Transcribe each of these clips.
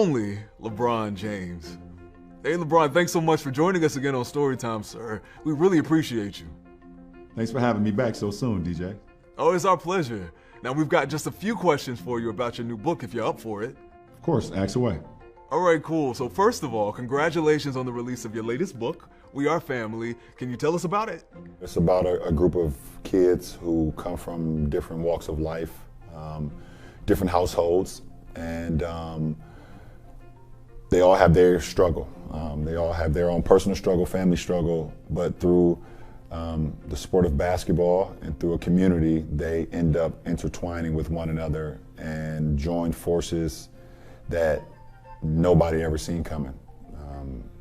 only LeBron James. Hey LeBron, thanks so much for joining us again on Storytime, sir. We really appreciate you. Thanks for having me back so soon, DJ. Oh, it's our pleasure. Now we've got just a few questions for you about your new book if you're up for it. Of course, ask away. All right, cool. So first of all, congratulations on the release of your latest book, We Are Family. Can you tell us about it? It's about a group of kids who come from different walks of life, different households, and they all have their struggle. They all have their own personal struggle, family struggle, but through the sport of basketball and through a community, they end up intertwining with one another and join forces that nobody ever seen coming.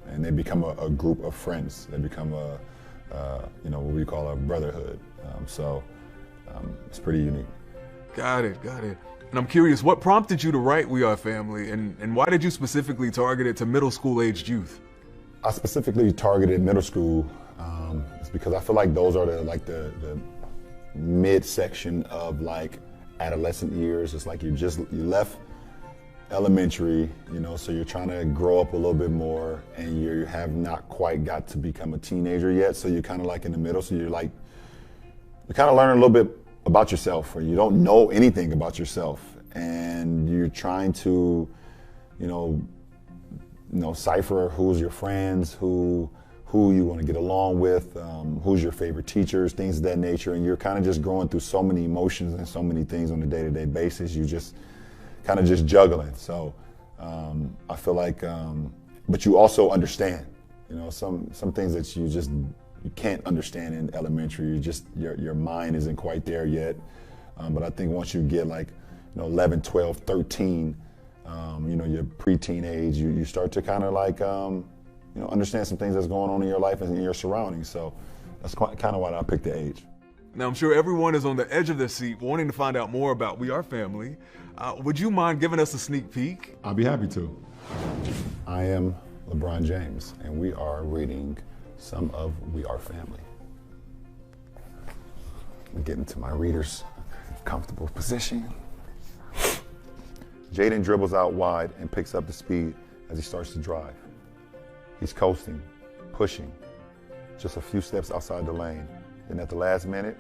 And they become a group of friends. They become what we call a brotherhood. It's pretty unique. Got it. And I'm curious, what prompted you to write We Are Family, and why did you specifically target it to middle school aged youth? I specifically targeted middle school it's because I feel like those are the midsection of adolescent years. It's like you left elementary, so you're trying to grow up a little bit more, and you have not quite got to become a teenager yet, so you're kind of in the middle, so you're kind of learning a little bit about yourself, or you don't know anything about yourself, and you're trying to, cipher who's your friends, who you want to get along with, who's your favorite teachers, things of that nature, and you're kind of just going through so many emotions and so many things on a day-to-day basis. You just kind of just juggling. So I feel like, but you also understand, some things that you can't understand in elementary. Your mind isn't quite there yet. But I think once you get 11, 12, 13, your preteen age, you start to kind of understand some things that's going on in your life and in your surroundings. So that's kind of why I picked the age. Now, I'm sure everyone is on the edge of their seat wanting to find out more about We Are Family. Would you mind giving us a sneak peek? I'll be happy to. I am LeBron James, and we are reading some of We Are Family. I'm getting to my reader's comfortable position. Jaden dribbles out wide and picks up the speed as he starts to drive. He's coasting, pushing, just a few steps outside the lane. Then at the last minute,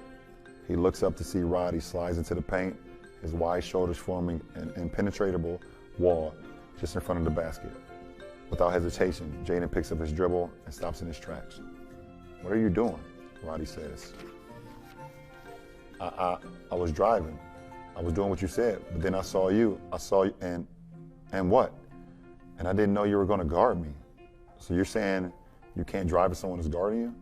he looks up to see Roddy slides into the paint, his wide shoulders forming an impenetrable wall just in front of the basket. Without hesitation, Jaden picks up his dribble and stops in his tracks. "What are you doing?" Roddy says. I was driving. I was doing what you said, but then I saw you, and what? And I didn't know you were gonna guard me. So you're saying you can't drive if someone is guarding you?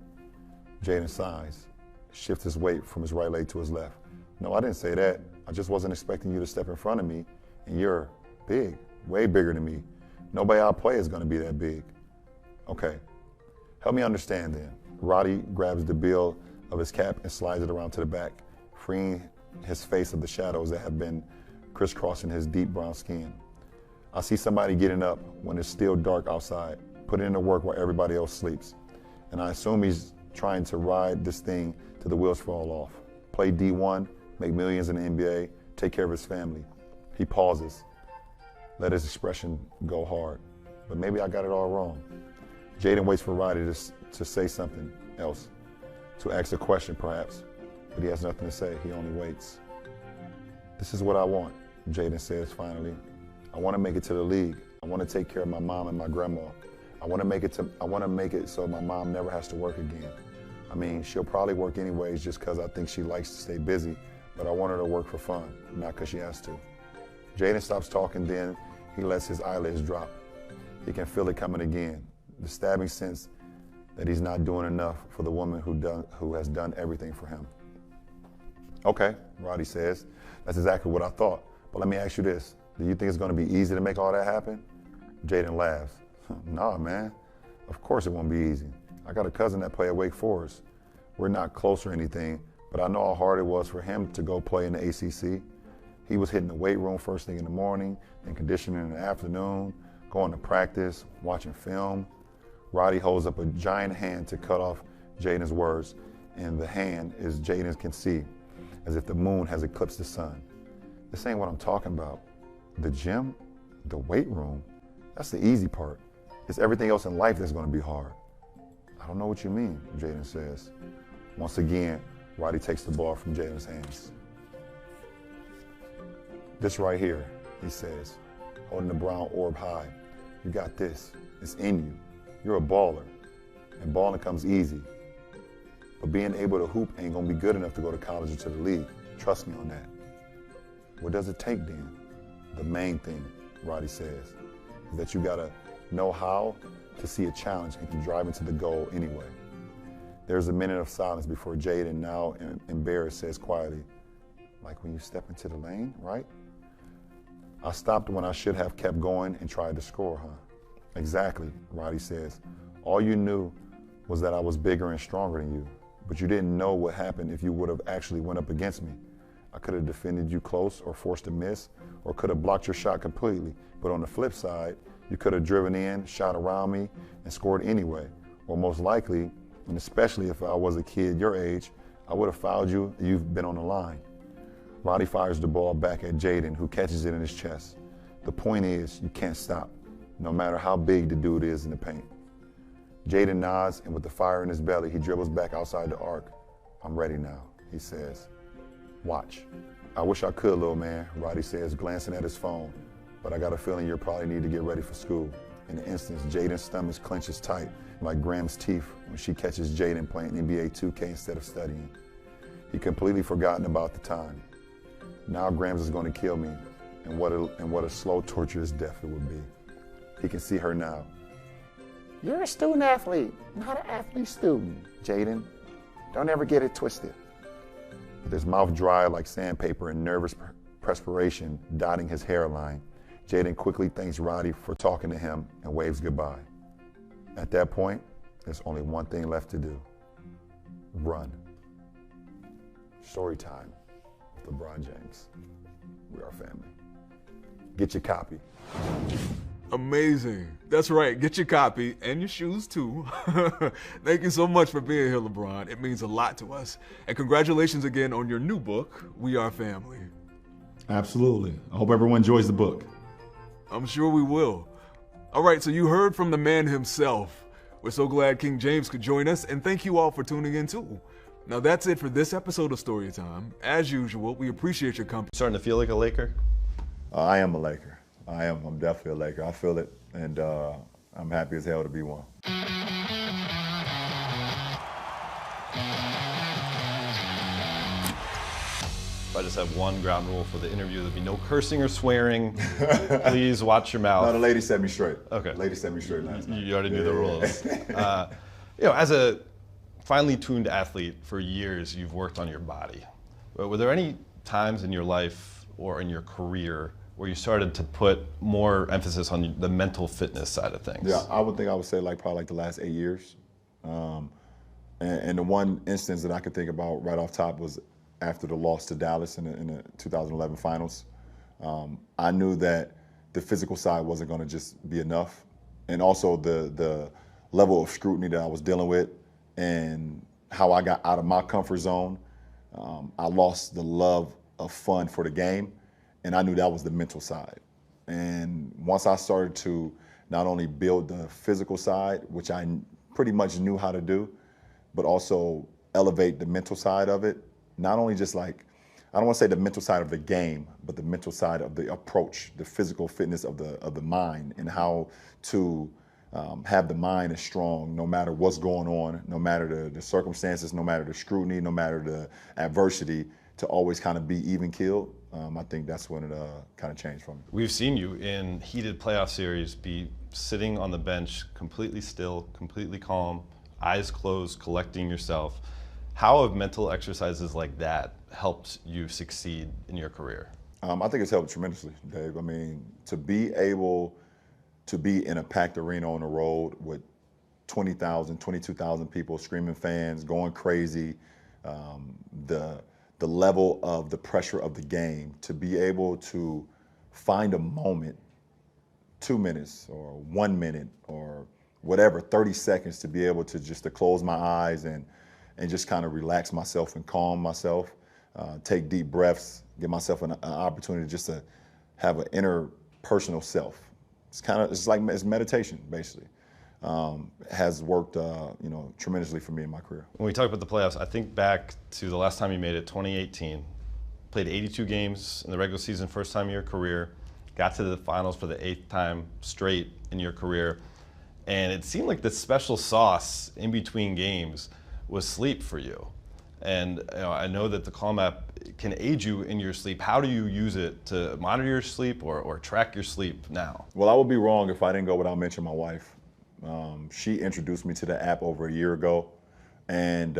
Jaden sighs, shifts his weight from his right leg to his left. "No, I didn't say that. I just wasn't expecting you to step in front of me, and you're big, way bigger than me. Nobody I play is gonna be that big." "Okay, help me understand then." Roddy grabs the bill of his cap and slides it around to the back, freeing his face of the shadows that have been crisscrossing his deep brown skin. "I see somebody getting up when it's still dark outside, putting in the work while everybody else sleeps. And I assume he's trying to ride this thing till the wheels fall off. Play D1, make millions in the NBA, take care of his family." He pauses, let his expression go hard. "But maybe I got it all wrong." Jaden waits for Roddy to say something else, to ask a question perhaps, but he has nothing to say. He only waits. "This is what I want," Jaden says finally. "I want to make it to the league. I want to take care of my mom and my grandma. I want to make it so my mom never has to work again. I mean, she'll probably work anyways just because I think she likes to stay busy, but I want her to work for fun, not because she has to." Jaden stops talking, then he lets his eyelids drop. He can feel it coming again, the stabbing sense that he's not doing enough for the woman who has done everything for him. "Okay," Roddy says, "that's exactly what I thought. But let me ask you this. Do you think it's going to be easy to make all that happen?" Jaden laughs. "Nah, man. Of course it won't be easy. I got a cousin that played at Wake Forest. We're not close or anything, but I know how hard it was for him to go play in the ACC. He was hitting the weight room first thing in the morning and conditioning in the afternoon, going to practice, watching film." Roddy holds up a giant hand to cut off Jaden's words, and the hand, as Jaden can see, as if the moon has eclipsed the sun. "This ain't what I'm talking about. The gym? The weight room? That's the easy part. It's everything else in life that's going to be hard. I don't know what you mean, Jaden says. Once again, Roddy takes the ball from Jaden's hands. This right here, he says, holding the brown orb high. You got this. It's in you. You're a baller. And balling comes easy. But being able to hoop ain't going to be good enough to go to college or to the league. Trust me on that. What does it take then? The main thing, Roddy says, is that you got to know how to see a challenge and can drive into the goal anyway. There's a minute of silence before Jaden, now embarrassed, says quietly, like when you step into the lane, right? I stopped when I should have kept going and tried to score, huh? Exactly, Roddy says. All you knew was that I was bigger and stronger than you, but you didn't know what happened if you would have actually went up against me. I could have defended you close or forced a miss or could have blocked your shot completely. But on the flip side, you could have driven in, shot around me, and scored anyway. Or most likely, and especially if I was a kid your age, I would have fouled you and you've been on the line. Roddy fires the ball back at Jaden, who catches it in his chest. The point is, you can't stop, no matter how big the dude is in the paint. Jaden nods, and with the fire in his belly, he dribbles back outside the arc. I'm ready now, he says. Watch. I wish I could, little man, Roddy says, glancing at his phone. But I got a feeling you'll probably need to get ready for school. In an instant, Jaden's stomach clenches tight, like Graham's teeth when she catches Jaden playing NBA 2K instead of studying. He'd completely forgotten about the time. Now Grams is going to kill me, and what a slow, torturous death it would be. He can see her now. You're a student athlete, not an athlete student, Jaden. Don't ever get it twisted. With his mouth dry like sandpaper and nervous perspiration dotting his hairline, Jaden quickly thanks Roddy for talking to him and waves goodbye. At that point, there's only one thing left to do. Run. Story time with LeBron James. We are family. Get your copy. Amazing. That's right. Get your copy and your shoes too. Thank you so much for being here, LeBron. It means a lot to us. And congratulations again on your new book, We Are Family. Absolutely. I hope everyone enjoys the book. I'm sure we will. All right, so you heard from the man himself. We're so glad King James could join us, and thank you all for tuning in too. Now that's it for this episode of Storytime. As usual, we appreciate your company. Starting to feel like a Laker? I am a Laker. I'm definitely a Laker. I feel it, and I'm happy as hell to be one. I just have one ground rule for the interview. There'll be no cursing or swearing. Please watch your mouth. No, the lady set me straight. Okay. The lady set me straight last night. You already knew the rules. As a finely tuned athlete for years, you've worked on your body. But were there any times in your life or in your career where you started to put more emphasis on the mental fitness side of things? Yeah, I would say probably the last 8 years. And the one instance that I could think about right off top was after the loss to Dallas in the 2011 finals. I knew that the physical side wasn't going to just be enough, and also the level of scrutiny that I was dealing with and how I got out of my comfort zone. I lost the love of fun for the game, and I knew that was the mental side. And once I started to not only build the physical side, which I pretty much knew how to do, but also elevate the mental side of it, not only just I don't want to say the mental side of the game, but the mental side of the approach, the physical fitness of the mind, and how to have the mind as strong no matter what's going on, no matter the circumstances, no matter the scrutiny, no matter the adversity, to always kind of be even keeled. I think that's when it kind of changed for me. We've seen you in heated playoff series be sitting on the bench, completely still, completely calm, eyes closed, collecting yourself. How have mental exercises like that helped you succeed in your career? I think it's helped tremendously, Dave. I mean, to be able to be in a packed arena on the road with 20,000, 22,000 people, screaming fans, going crazy, the level of the pressure of the game, to be able to find a moment, 2 minutes or 1 minute or whatever, 30 seconds, to be able to just to close my eyes and just kind of relax myself and calm myself, take deep breaths, give myself an opportunity just to have an inner personal self it's meditation basically. Has worked tremendously for me in my career. When we talk about the playoffs, I think back to the last time you made it, 2018. Played 82 games in the regular season, first time in your career. Got to the finals for the 8th time straight in your career. And it seemed like the special sauce in between games was sleep for you. And I know that the Calm app can aid you in your sleep. How do you use it to monitor your sleep or track your sleep now? Well, I would be wrong if I didn't go without mentioning my wife. She introduced me to the app over a year ago. And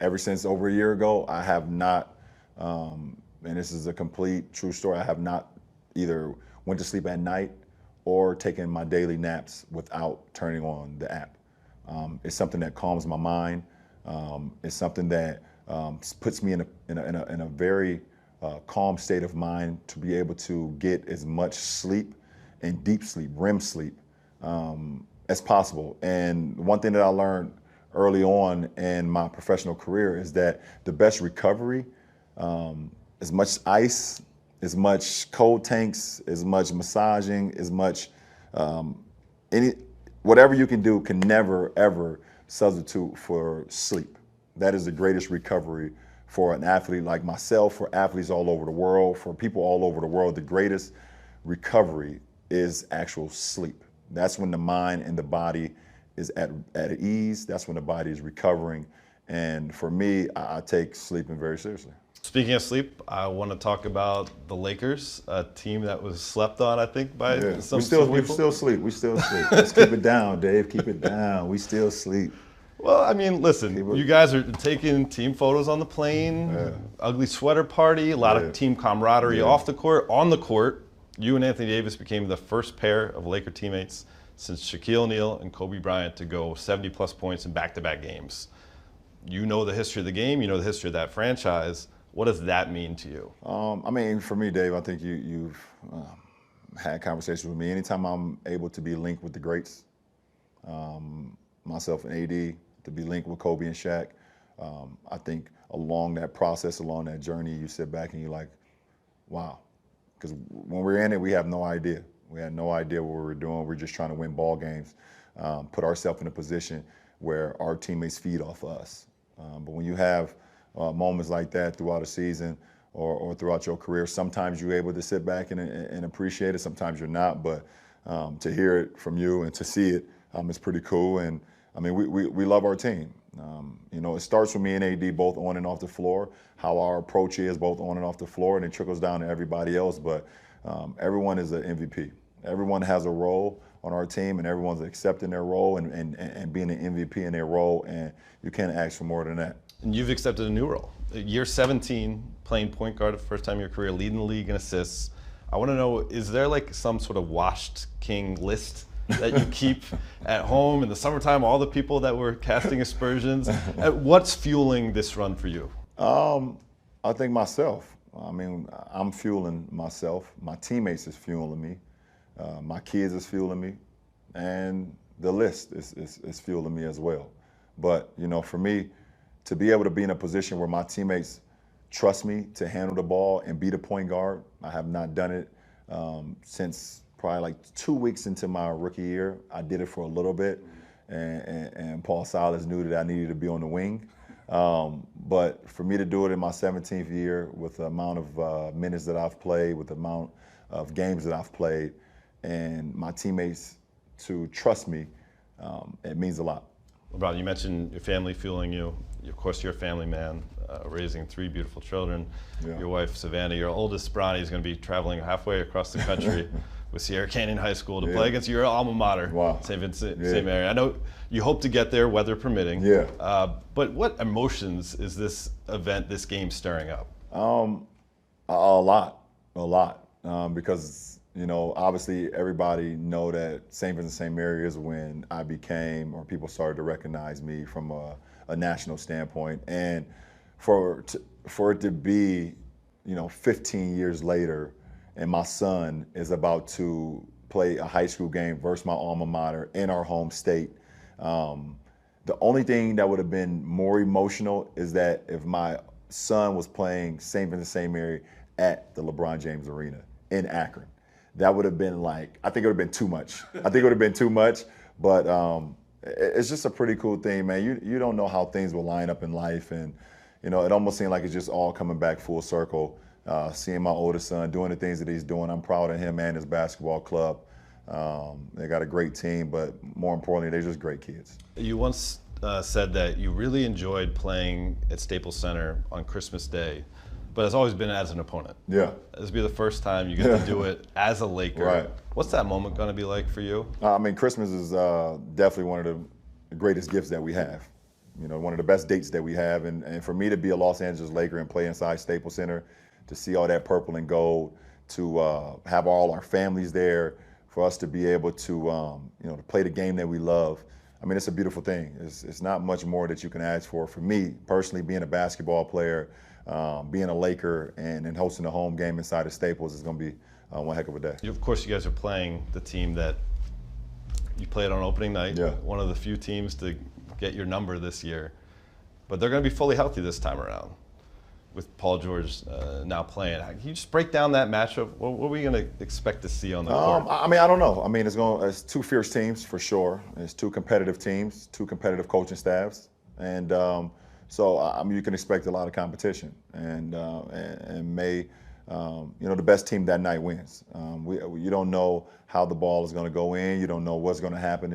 ever since over a year ago, I have not, and this is a complete true story, I have not either went to sleep at night or taken my daily naps without turning on the app. It's something that calms my mind. It's something that puts me in a very calm state of mind to be able to get as much sleep and deep sleep, REM sleep, as possible. And one thing that I learned early on in my professional career is that the best recovery, as much ice, as much cold tanks, as much massaging, as much whatever you can do can never ever substitute for sleep. That is the greatest recovery for an athlete like myself, for athletes all over the world, for people all over the world. The greatest recovery is actual sleep. That's when the mind and the body is at ease. That's when the body is recovering. And for me, I take sleeping very seriously. Speaking of sleep, I want to talk about the Lakers, a team that was slept on, I think, by some people. We still sleep. We still sleep. Let's keep it down, Dave. Keep it down. We still sleep. Well, I mean, listen, you guys are taking team photos on the plane, ugly sweater party, a lot of team camaraderie off the court. On the court, you and Anthony Davis became the first pair of Laker teammates since Shaquille O'Neal and Kobe Bryant to go 70-plus points in back-to-back games. You know the history of the game. You know the history of that franchise. What does that mean to you? I mean, for me, Dave, I think you've had conversations with me. Anytime I'm able to be linked with the greats, myself and AD, to be linked with Kobe and Shaq, I think along that process, along that journey, you sit back and you're like, wow. Because when we're in it, we have no idea. We had no idea what we were doing. We're just trying to win ball games, put ourselves in a position where our teammates feed off of us. But when you have moments like that throughout a season or throughout your career, sometimes you're able to sit back and appreciate it. Sometimes you're not. But to hear it from you and to see it, it's pretty cool. And I mean, we love our team. It starts with me and AD both on and off the floor, how our approach is both on and off the floor, and it trickles down to everybody else. But everyone is an MVP. Everyone has a role on our team, and everyone's accepting their role and being an MVP in their role, and you can't ask for more than that. And you've accepted a new role. Year 17, playing point guard for the first time in your career, leading the league in assists. I want to know, is there like some sort of washed king list that you keep at home in the summertime, all the people that were casting aspersions? What's fueling this run for you? I think myself. I mean, I'm fueling myself. My teammates is fueling me. My kids is fueling me. And the list is fueling me as well. But, for me, to be able to be in a position where my teammates trust me to handle the ball and be the point guard, I have not done it since probably like 2 weeks into my rookie year. I did it for a little bit, and Paul Silas knew that I needed to be on the wing. But for me to do it in my 17th year with the amount of minutes that I've played, with the amount of games that I've played, and my teammates to trust me, it means a lot. LeBron, you mentioned your family fueling you. Of course, you're a family man, raising 3 beautiful children. Yeah. Your wife, Savannah, your oldest, Bronny, is going to be traveling halfway across the country with Sierra Canyon High School to play against your alma mater, St. Vincent, same area. I know you hope to get there, weather permitting. Yeah. But what emotions is this event, this game, stirring up? A lot. Because obviously everybody know that St. Vincent St. Mary is when I became, or people started to recognize me from a national standpoint. And for it to be, 15 years later, and my son is about to play a high school game versus my alma mater in our home state. The only thing that would have been more emotional is that if my son was playing St. Vincent St. Mary at the LeBron James Arena in Akron. that would have been like, I think it would have been too much. I think it would have been too much, but it's just a pretty cool thing, man. You don't know how things will line up in life, and it almost seemed like it's just all coming back full circle. Seeing my oldest son doing the things that he's doing, I'm proud of him and his basketball club. They got a great team, but more importantly, they're just great kids. You once said that you really enjoyed playing at Staples Center on Christmas Day, but it's always been as an opponent. Yeah. This will be the first time you get to do it as a Laker. Right. What's that moment going to be like for you? I mean, Christmas is definitely one of the greatest gifts that we have. One of the best dates that we have, and for me to be a Los Angeles Laker and play inside Staples Center, to see all that purple and gold, to have all our families there, for us to be able to to play the game that we love. I mean, it's a beautiful thing. It's not much more that you can ask for. For me personally, being a basketball player, being a Laker, and hosting a home game inside of Staples is going to be one heck of a day. Of course, you guys are playing the team that you played on opening night. Yeah. One of the few teams to get your number this year, but they're going to be fully healthy this time around, with Paul George now playing. Can you just break down that matchup? What are we going to expect to see on the court? I mean, I don't know. I mean, it's two fierce teams for sure. It's two competitive teams, two competitive coaching staffs, and so I mean, you can expect a lot of competition. And may the best team that night wins. You don't know how the ball is going to go in. You don't know what's going to happen